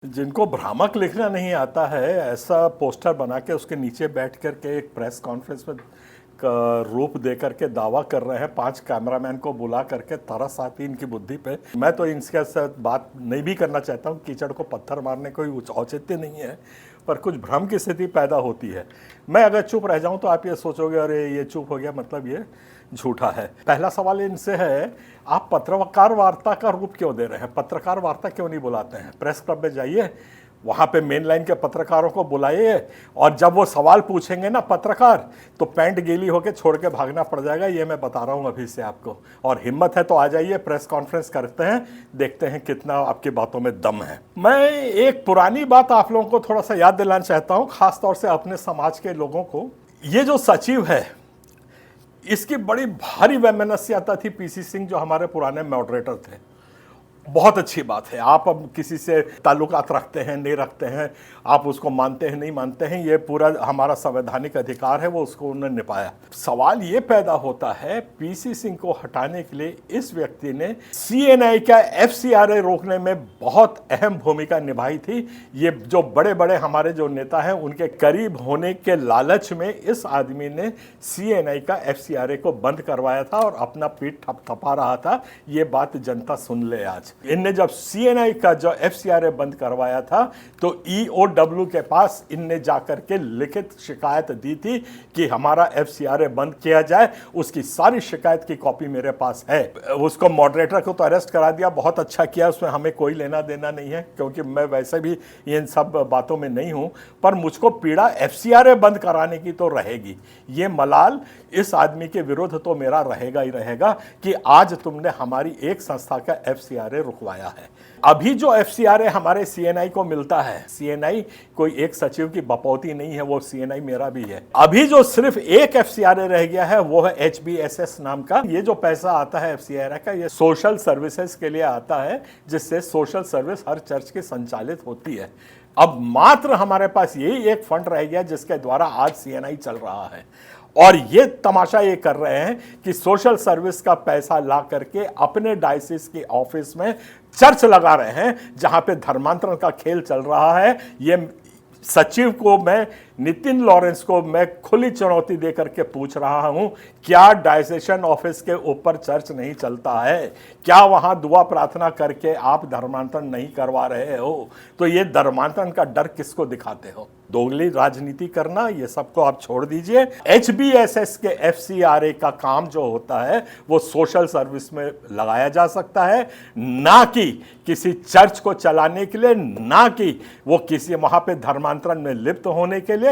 जिनको भ्रामक लिखना नहीं आता है ऐसा पोस्टर बना के उसके नीचे बैठ कर के एक प्रेस कॉन्फ्रेंस में रूप दे करके दावा कर रहे हैं। 5 कैमरामैन को बुला करके तरस आती इनकी बुद्धि पे। मैं तो इनके साथ बात नहीं भी करना चाहता हूँ। कीचड़ को पत्थर मारने कोई औचित्य नहीं है, पर कुछ भ्रम की स्थिति पैदा होती है। मैं अगर चुप रह जाऊं तो आप ये सोचोगे अरे ये चुप हो गया मतलब ये झूठा है। पहला सवाल इनसे है, आप पत्रकार वार्ता का रूप क्यों दे रहे हैं? पत्रकार वार्ता क्यों नहीं बुलाते हैं? प्रेस क्लब में जाइए, वहाँ पे मेन लाइन के पत्रकारों को बुलाइए और जब वो सवाल पूछेंगे ना पत्रकार, तो पैंट गीली होके छोड़ के भागना पड़ जाएगा। ये मैं बता रहा हूँ अभी से आपको। और हिम्मत है तो आ जाइए, प्रेस कॉन्फ्रेंस करते हैं, देखते हैं कितना आपकी बातों में दम है। मैं एक पुरानी बात आप लोगों को थोड़ा सा याद दिलाना चाहता हूँ, खासतौर से अपने समाज के लोगों को। ये जो सचिव है, इसकी बड़ी भारी वैमनस्यता थी पीसी सिंह, जो हमारे पुराने मॉडरेटर थे। बहुत अच्छी बात है, आप अब किसी से ताल्लुकात रखते हैं नहीं रखते हैं, आप उसको मानते हैं नहीं मानते हैं, ये पूरा हमारा संवैधानिक अधिकार है, वो उसको उन्होंने निभाया। सवाल ये पैदा होता है, पीसी सिंह को हटाने के लिए इस व्यक्ति ने सीएनआई का एफसीआरए रोकने में बहुत अहम भूमिका निभाई थी। ये जो बड़े बड़े हमारे जो नेता हैं उनके करीब होने के लालच में इस आदमी ने सीएनआई का एफसीआरए को बंद करवाया था और अपना पीठ थपथपा रहा था। ये बात जनता सुन ले। आज इनने जब सीएनआई का जो एफसीआरए बंद करवाया था तो ईओडब्ल्यू के पास इनने जाकर के लिखित शिकायत दी थी कि हमारा एफसीआरए बंद किया जाए। उसकी सारी शिकायत की कॉपी मेरे पास है। उसको मॉडरेटर को तो अरेस्ट करा दिया, बहुत अच्छा किया, उसमें हमें कोई लेना देना नहीं है क्योंकि मैं वैसे भी इन सब बातों में नहीं हूं। पर मुझको पीड़ा एफसीआरए बंद कराने की तो रहेगी। ये मलाल इस आदमी के विरुद्ध तो मेरा रहेगा ही रहेगा कि आज तुमने हमारी एक संस्था का एफसीआरए रुकवाया है। अभी जो एफसीआरए हमारे सीएनआई को मिलता है, सीएनआई कोई एक सचिव की बपौती नहीं है, वो सीएनआई मेरा भी है। अभी जो सिर्फ एक एफसीआरए रह गया है वो है एचबीएसएस नाम का। ये जो पैसा आता है एफसीआरए का, ये सोशल सर्विसेज के लिए आता है, जिससे सोशल सर्विस हर चर्च की संचालित होती है। अब मात्र हमारे पास यही एक फंड रह गया जिसके द्वारा आज सीएनआई चल रहा है। और ये तमाशा ये कर रहे हैं कि सोशल सर्विस का पैसा ला करके अपने डायसिस के ऑफिस में चर्च लगा रहे हैं, जहां पे धर्मांतरण का खेल चल रहा है। ये सचिव को मैं, नितिन लॉरेंस को मैं खुली चुनौती देकर के पूछ रहा हूं, क्या डायसेशन ऑफिस के ऊपर चर्च नहीं चलता है? क्या वहां दुआ प्रार्थना करके आप धर्मांतरण नहीं करवा रहे हो? तो ये धर्मांतरण का डर किसको दिखाते हो? दोगली राजनीति करना, ये सबको आप छोड़ दीजिए। एचबीएसएस के एफसीआरए का काम जो होता है वो सोशल सर्विस में लगाया जा सकता है, ना कि किसी चर्च को चलाने के लिए, ना कि वो किसी वहां पे धर्मांतरण में लिप्त होने के लिए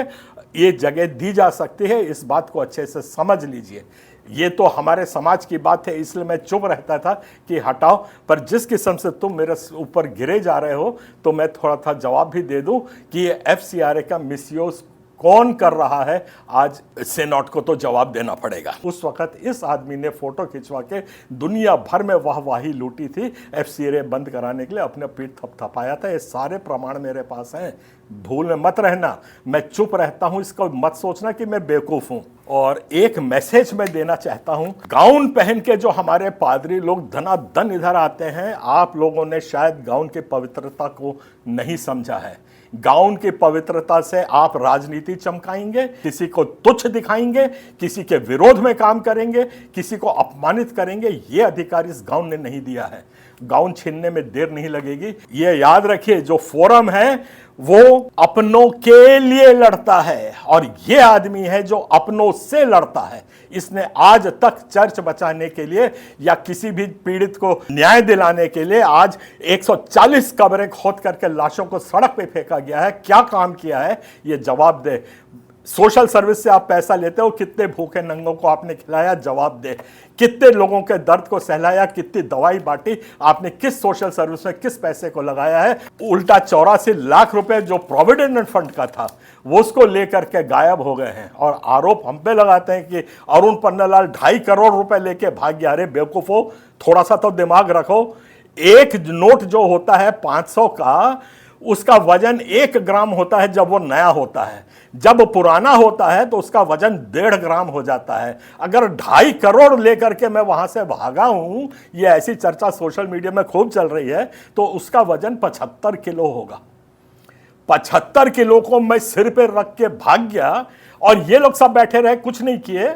ये जगह दी जा सकती है। इस बात को अच्छे से समझ लीजिए। ये तो हमारे समाज की बात है, इसलिए मैं चुप रहता था कि हटाओ। पर जिस किस्म से तुम मेरे ऊपर गिरे जा रहे हो तो मैं थोड़ा था जवाब भी दे दूं कि ये एफसीआरए का मिसयूज कौन कर रहा है, आज सेनेट को तो जवाब देना पड़ेगा। उस वक्त इस आदमी ने फोटो खिंचवा के दुनिया भर में वाहवाही लूटी थी एफसीआरए बंद कराने के लिए, अपने पीठ थपथपाया था। ये सारे प्रमाण मेरे पास हैं, भूल में मत रहना। मैं चुप रहता हूं, इसको मत सोचना कि मैं बेवकूफ हूं। और एक मैसेज मैं देना चाहता हूं, गाउन पहन के जो हमारे पादरी लोग धनाधन इधर आते हैं, आप लोगों ने शायद गाउन की पवित्रता को नहीं समझा है। गाउन की पवित्रता से आप राजनीति चमकाएंगे, किसी को तुच्छ दिखाएंगे, किसी के विरोध में काम करेंगे, किसी को अपमानित करेंगे। यह अधिकार इस गाउन ने नहीं दिया है। गाउन छीनने में देर नहीं लगेगी। ये याद रखिए, जो फोरम है वो अपनों के लिए लड़ता है और ये आदमी है जो अपनों से लड़ता है। इसने आज तक चर्च बचाने के लिए या किसी भी पीड़ित को न्याय दिलाने के लिए आज 140 कब्रें खोद करके लाशों को सड़क पे फेंका गया है। क्या काम किया है ये जवाब दे। सोशल सर्विस से आप पैसा लेते हो, कितने भूखे नंगों को आपने खिलाया, जवाब दे। कितने लोगों के दर्द को सहलाया, कितनी दवाई बांटी, आपने किस सोशल सर्विस में किस पैसे को लगाया है? उल्टा 84 लाख रुपए जो प्रोविडेंट फंड का था वो उसको लेकर के गायब हो गए हैं। और आरोप हम पे लगाते हैं कि अरुण पन्नालाल 2.5 करोड़ रुपए लेके भाग गया। अरे बेवकूफो, थोड़ा सा तो दिमाग रखो। एक नोट जो होता है 500 का, उसका वजन 1 ग्राम होता है जब वो नया होता है। जब पुराना होता है तो उसका वजन 1.5 ग्राम हो जाता है। अगर 2.5 करोड़ लेकर के मैं वहां से भागा हूं, ये ऐसी चर्चा सोशल मीडिया में खूब चल रही है, तो उसका वजन 75 किलो होगा। 75 किलो को मैं सिर पे रख के भाग गया और ये लोग सब बैठे रहे, कुछ नहीं किए।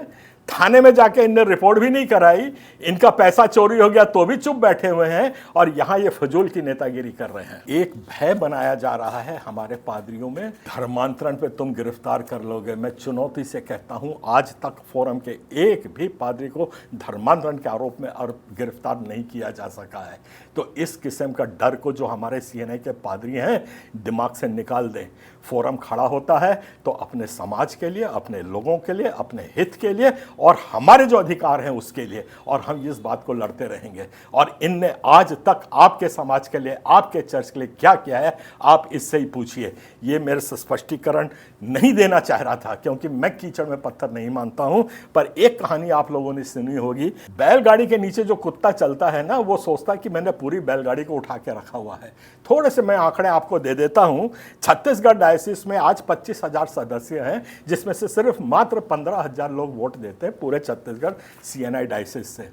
थाने में जाके इनने रिपोर्ट भी नहीं कराई, इनका पैसा चोरी हो गया तो भी चुप बैठे हुए हैं और यहां ये फजूल की नेतागिरी कर रहे हैं। एक भय बनाया जा रहा है हमारे पादरियों में, धर्मांतरण पे तुम गिरफ्तार कर लोगे। मैं चुनौती से कहता हूं, आज तक फोरम के एक भी पादरी को धर्मांतरण के आरोप में और गिरफ्तार नहीं किया जा सका है। तो इस किस्म का डर को जो हमारे सीएनआई के पादरी हैं दिमाग से निकाल दें। फोरम खड़ा होता है तो अपने समाज के लिए, अपने लोगों के लिए, अपने हित के लिए और हमारे जो अधिकार हैं उसके लिए, और हम इस बात को लड़ते रहेंगे। और इनने आज तक आपके समाज के लिए, आपके चर्च के लिए क्या किया है, आप इससे ही पूछिए। ये मेरे से स्पष्टीकरण नहीं देना चाह रहा था क्योंकि मैं कीचड़ में पत्थर नहीं मानता हूं, पर एक कहानी आप लोगों ने सुनी होगी। बैलगाड़ी के नीचे जो कुत्ता चलता है ना, वो सोचता है कि मैंने पूरी बैलगाड़ी को उठा के रखा हुआ है। थोड़े से मैं आंकड़े आपको दे देता हूं। छत्तीसगढ़ डायसिस में आज 25,000 सदस्य हैं, जिसमें से सिर्फ मात्र 15,000 लोग वोट देते हैं पूरे छत्तीसगढ़ सीएनआई डायसिस से।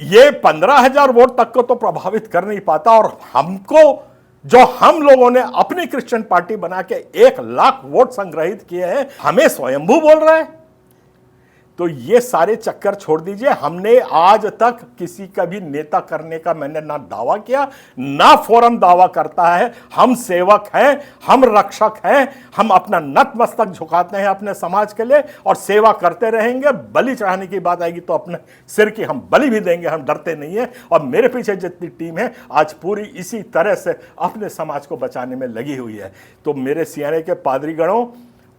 ये 15,000 वोट तक को तो प्रभावित कर नहीं पाता, और हमको जो हम लोगों ने अपनी क्रिश्चियन पार्टी बना के 1,00,000 वोट संग्रहित किए हैं, हमें स्वयंभू बोल रहा है। तो ये सारे चक्कर छोड़ दीजिए। हमने आज तक किसी का भी नेता करने का मैंने ना दावा किया, ना फोरम दावा करता है। हम सेवक हैं, हम रक्षक हैं, हम अपना नतमस्तक झुकाते हैं अपने समाज के लिए और सेवा करते रहेंगे। बलि चढ़ाने की बात आएगी तो अपने सिर की हम बलि भी देंगे, हम डरते नहीं है। और मेरे पीछे जितनी टीम है आज पूरी इसी तरह से अपने समाज को बचाने में लगी हुई है। तो मेरे सीएनआई के पादरीगणों,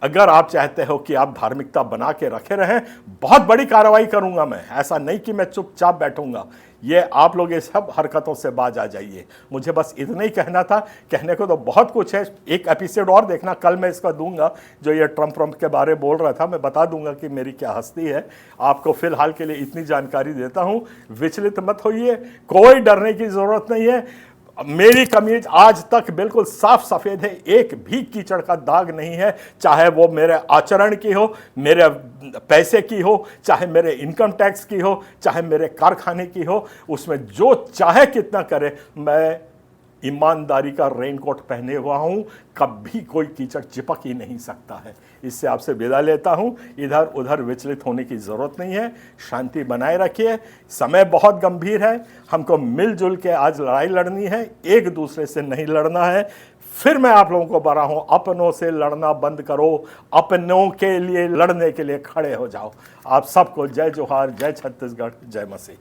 अगर आप चाहते हो कि आप धार्मिकता बना के रखे रहें, बहुत बड़ी कार्रवाई करूंगा मैं। ऐसा नहीं कि मैं चुपचाप बैठूंगा। ये आप लोग ये सब हरकतों से बाज आ जाइए। मुझे बस इतना ही कहना था। कहने को तो बहुत कुछ है, एक एपिसोड और देखना, कल मैं इसका दूंगा जो ये ट्रम्प के बारे में बोल रहा था। मैं बता दूंगा कि मेरी क्या हस्ती है। आपको फिलहाल के लिए इतनी जानकारी देता हूं, विचलित मत होइए, कोई डरने की जरूरत नहीं है। मेरी कमीज आज तक बिल्कुल साफ सफेद है, एक भी कीचड़ का दाग नहीं है। चाहे वो मेरे आचरण की हो, मेरे पैसे की हो, चाहे मेरे इनकम टैक्स की हो, चाहे मेरे कारखाने की हो, उसमें जो चाहे कितना करे, मैं ईमानदारी का रेनकोट पहने हुआ हूं। कभी कोई कीचड़ चिपक ही नहीं सकता है। इससे आपसे विदा लेता हूं। इधर उधर विचलित होने की जरूरत नहीं है। शांति बनाए रखिए। समय बहुत गंभीर है, हमको मिलजुल के आज लड़ाई लड़नी है, एक दूसरे से नहीं लड़ना है। फिर मैं आप लोगों को बता रहा हूं, अपनों से लड़ना बंद करो, अपनों के लिए लड़ने के लिए खड़े हो जाओ। आप सबको जय जोहार, जय छत्तीसगढ़, जय मसीह।